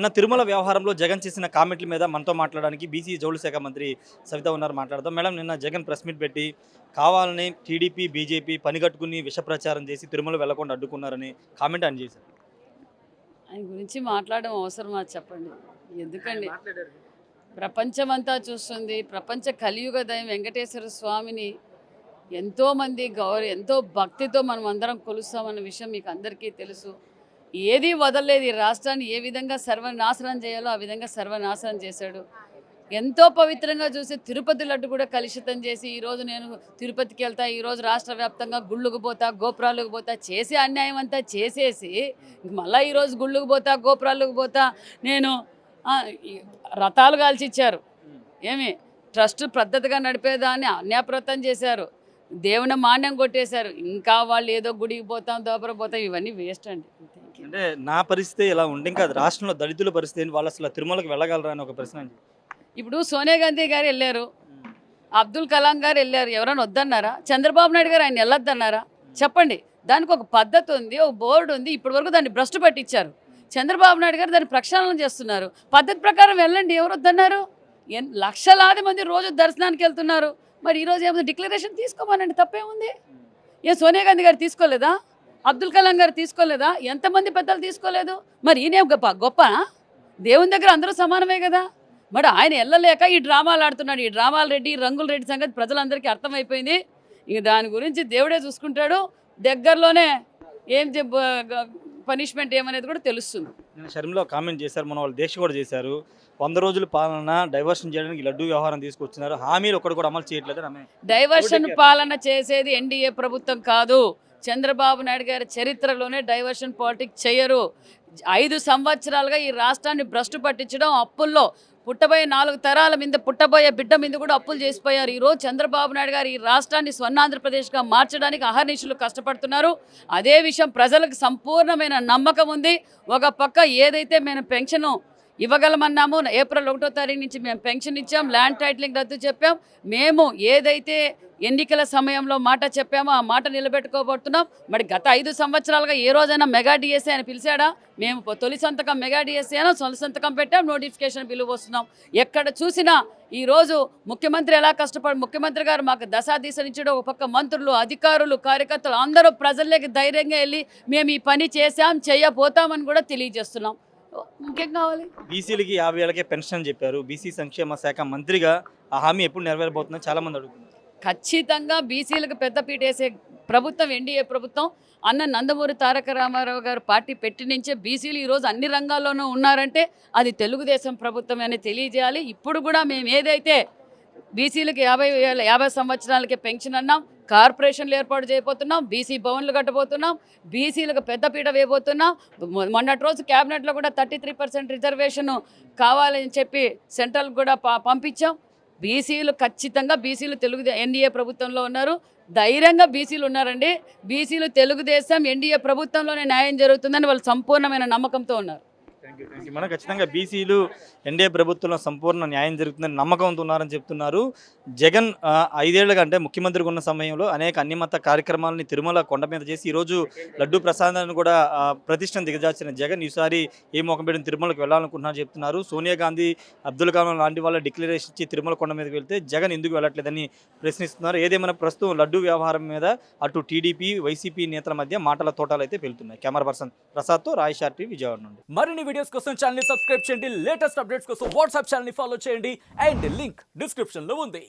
నిన్న తిరుమల వ్యవహారంలో జగన్ చేసిన కామెంట్ల మీద మనతో మాట్లాడడానికి బీసీ జౌళి శాఖ మంత్రి సవిత ఉన్నారు. మాట్లాడదాం. మేడం, నిన్న జగన్ ప్రెస్ మీట్ పెట్టి కావాలని టీడీపీ బీజేపీ పనిగట్టుకుని విష ప్రచారం చేసి తిరుమల వెళ్లకుండా అడ్డుకున్నారని కామెంట్ ఆయన చేశారు. ఆయన గురించి మాట్లాడడం అవసరమా చెప్పండి? ఎందుకండి? ప్రపంచమంతా చూస్తుంది. ప్రపంచ కలియుగ దైవం వెంకటేశ్వర స్వామిని ఎంతోమంది ఎంతో భక్తితో మనం అందరం కొలుస్తామన్న విషయం మీకు అందరికీ తెలుసు. ఏది వదలలేదు. ఈ రాష్ట్రాన్ని ఏ విధంగా సర్వనాశనం చేయాలో ఆ విధంగా సర్వనాశనం చేశాడు. ఎంతో పవిత్రంగా చూసి తిరుపతి లడ్డు కూడా కలుషితం చేసి ఈరోజు నేను తిరుపతికి వెళ్తా, ఈరోజు రాష్ట్ర వ్యాప్తంగా గుళ్ళకు పోతా, గోపురాలకు పోతా చేసే అన్యాయం అంతా చేసేసి మళ్ళీ ఈరోజు గుళ్ళకు పోతా, గోపురాలకు పోతా నేను రథాలు కాల్చిచ్చారు. ఏమి ట్రస్ట్ పద్ధతిగా నడిపేదాన్ని అన్యాయప్రతం చేశారు. దేవుని మాన్యం కొట్టేశారు. ఇంకా వాళ్ళు ఏదో గుడికి పోతాం, దోపర పోతాం, ఇవన్నీ వేస్ట్ అండి. అంటే నా పరిస్థితి ఇలా ఉండి ఇంకా రాష్ట్రంలో దళితుల పరిస్థితి ఏంటి? వాళ్ళు అసలు తిరుమలకు వెళ్ళగలరా అని ఒక ప్రశ్న. ఇప్పుడు సోనియా గాంధీ గారు వెళ్ళారు, అబ్దుల్ కలాం గారు వెళ్ళారు. ఎవరైనా వద్దన్నారా? చంద్రబాబు నాయుడు గారు ఆయన వెళ్ళొద్దన్నారా? చెప్పండి. దానికి ఒక పద్ధతి ఉంది, ఒక బోర్డు ఉంది. ఇప్పటి వరకు దాన్ని భ్రష్టు పట్టించారు. చంద్రబాబు నాయుడు గారు దాన్ని ప్రక్షాళన చేస్తున్నారు. పద్ధతి ప్రకారం వెళ్ళండి. ఎవరు వద్దన్నారు? లక్షలాది మంది రోజు దర్శనానికి వెళ్తున్నారు. మరి ఈరోజు ఏమైనా డిక్లరేషన్ తీసుకోమనండి, తప్పేముంది? ఏ సోనియా గాంధీ గారు తీసుకోలేదా? అబ్దుల్ కలాం గారు తీసుకోలేదా? ఎంతమంది పెద్దలు తీసుకోలేదు? మరి ఈయనేం గొప్ప? దేవుని దగ్గర అందరూ సమానమే కదా. మరి ఆయన వెళ్ళలేక ఈ డ్రామాలు ఆడుతున్నాడు. ఈ డ్రామాల రెడ్డి, రంగుల రెడ్డి సంగతి ప్రజలందరికీ అర్థమైపోయింది. ఇంక దాని గురించి దేవుడే చూసుకుంటాడు. దగ్గరలోనే ఏం పనిష్మెంట్ ఏమనేది కూడా తెలుస్తుంది. నేను షర్మిలో కామెంట్ చేశారు, మన వాళ్ళు దీక్ష కూడా చేశారు. 100 రోజుల పాలన డైవర్షన్ చేయడానికి లడ్డు వ్యవహారం తీసుకొచ్చినారు. హామీలు ఒక్కడు కూడా అమలు చేయట్లేదు. డైవర్షన్ పాలన చేసేది ఎన్డీఏ ప్రభుత్వం కాదు. చంద్రబాబు నాయుడు గారి చరిత్రలోనే డైవర్షన్ పాలిటిక్స్ చేయరు. 5 సంవత్సరాలుగా ఈ రాష్ట్రాన్ని భ్రష్టు పట్టించడం, అప్పుల్లో పుట్టబోయే 4 తరాల మీద పుట్టబోయే బిడ్డ మీద కూడా అప్పులు చేసిపోయారు. ఈరోజు చంద్రబాబు నాయుడు గారు ఈ రాష్ట్రాన్ని స్వర్ణాంధ్రప్రదేశ్గా మార్చడానికి అహర్నిశలు కష్టపడుతున్నారు. అదే విషయం ప్రజలకు సంపూర్ణమైన నమ్మకం ఉంది. ఒక పక్క ఏదైతే మేము పెన్షన్ ఇవ్వగలమన్నాము, ఏప్రిల్ 1వ తారీఖు నుంచి మేము పెన్షన్ ఇచ్చాం, ల్యాండ్ టైటిలింగ్ రద్దు చెప్పాం. మేము ఏదైతే ఎన్నికల సమయంలో మాట చెప్పామో ఆ మాట నిలబెట్టుకోబోతున్నాం. మరి గత 5 సంవత్సరాలుగా ఏ రోజైనా మెగా డిఎస్సీ అని పిలిచాడా? మేము తొలి సంతకం మెగా డిఎస్సీ అయినా తొలి సంతకం పెట్టాం, నోటిఫికేషన్ బిల్లు వస్తున్నాం. ఎక్కడ చూసినా ఈరోజు ముఖ్యమంత్రి ఎలా ముఖ్యమంత్రి గారు మాకు దశాదిశనిచ్చాడు. ఒక పక్క మంత్రులు, అధికారులు, కార్యకర్తలు అందరూ ప్రజల్లోకి ధైర్యంగా వెళ్ళి మేము ఈ పని చేశాం, చేయబోతామని కూడా తెలియజేస్తున్నాం. ఇంకేం కావాలి? బీసీలకి 50 ఏళ్ళకే పెన్షన్ చెప్పారు. బీసీ సంక్షేమ శాఖ మంత్రిగా ఆ హామీ ఎప్పుడు నెరవేరబోతుందని చాలా మంది అడుగుతున్నారు. ఖచ్చితంగా బీసీలకు పెద్దపీట వేసే ప్రభుత్వం ఎన్డీఏ ప్రభుత్వం. అన్న నందమూరి తారక రామారావు గారు పార్టీ పెట్టి నుంచే బీసీలు ఈరోజు అన్ని రంగాల్లోనూ ఉన్నారంటే అది తెలుగుదేశం ప్రభుత్వం అని తెలియజేయాలి. ఇప్పుడు కూడా మేము ఏదైతే బీసీలకు 50 సంవత్సరాలకే పెన్షన్ అన్నాం, కార్పొరేషన్లు ఏర్పాటు చేయబోతున్నాం, బీసీ భవన్లు కట్టబోతున్నాం, బీసీలకు పెద్దపీట వేయబోతున్నాం. మొన్నటి రోజు క్యాబినెట్లో కూడా 33% రిజర్వేషన్ కావాలని చెప్పి సెంట్రల్ కూడా పంపించాం. బీసీలు ఖచ్చితంగా బీసీలు ఎన్డీఏ ప్రభుత్వంలో ఉన్నారు. ధైర్యంగా బీసీలు ఉన్నారండి. బీసీలు తెలుగుదేశం ఎన్డీఏ ప్రభుత్వంలోనే న్యాయం జరుగుతుందని వాళ్ళు సంపూర్ణమైన నమ్మకంతో ఉన్నారు. మనం ఖచ్చితంగా బీసీలు ఎన్డీఏ ప్రభుత్వంలో సంపూర్ణ న్యాయం జరుగుతుందని నమ్మకంతో ఉన్నారని చెప్తున్నారు. జగన్ 5 ఏళ్ళుగా అంటే ముఖ్యమంత్రిగా ఉన్న సమయంలో అనేక అన్యమత కార్యక్రమాలని తిరుమల కొండ మీద చేసి ఈరోజు లడ్డు ప్రసాదాన్ని కూడా ప్రతిష్టను దిగజార్చిన జగన్ ఈసారి ఏ మొఖంబెట్టిన తిరుమలకు వెళ్ళాలనుకుంటున్నారని చెప్తున్నారు. సోనియా గాంధీ, అబ్దుల్ కలాం లాంటి వాళ్ళ డిక్లరేషన్ ఇచ్చి తిరుమల కొండ మీదకి వెళ్తే జగన్ ఎందుకు వెళ్ళట్లేదని ప్రశ్నిస్తున్నారు. ఏదేమైనా ప్రస్తుతం లడ్డు వ్యవహారం మీద అటు టీడీపీ, వైసీపీ నేతల మధ్య మాటల తోటాలు అయితే పెళ్తున్నాయి. కెమెరా పర్సన్ ప్రసాద్తో రాయశార్ టీవీ, విజయవాడ నుండి. మరిన్ని వీడియోస్ కోసం ఛానల్ ని సబ్స్క్రైబ్ చేయండి. లేటెస్ట్ అప్డేట్స్ కోసం వాట్సాప్ ఛానల్ ని ఫాలో చేయండి. అండ్ లింక్ డిస్క్రిప్షన్ లో ఉంది.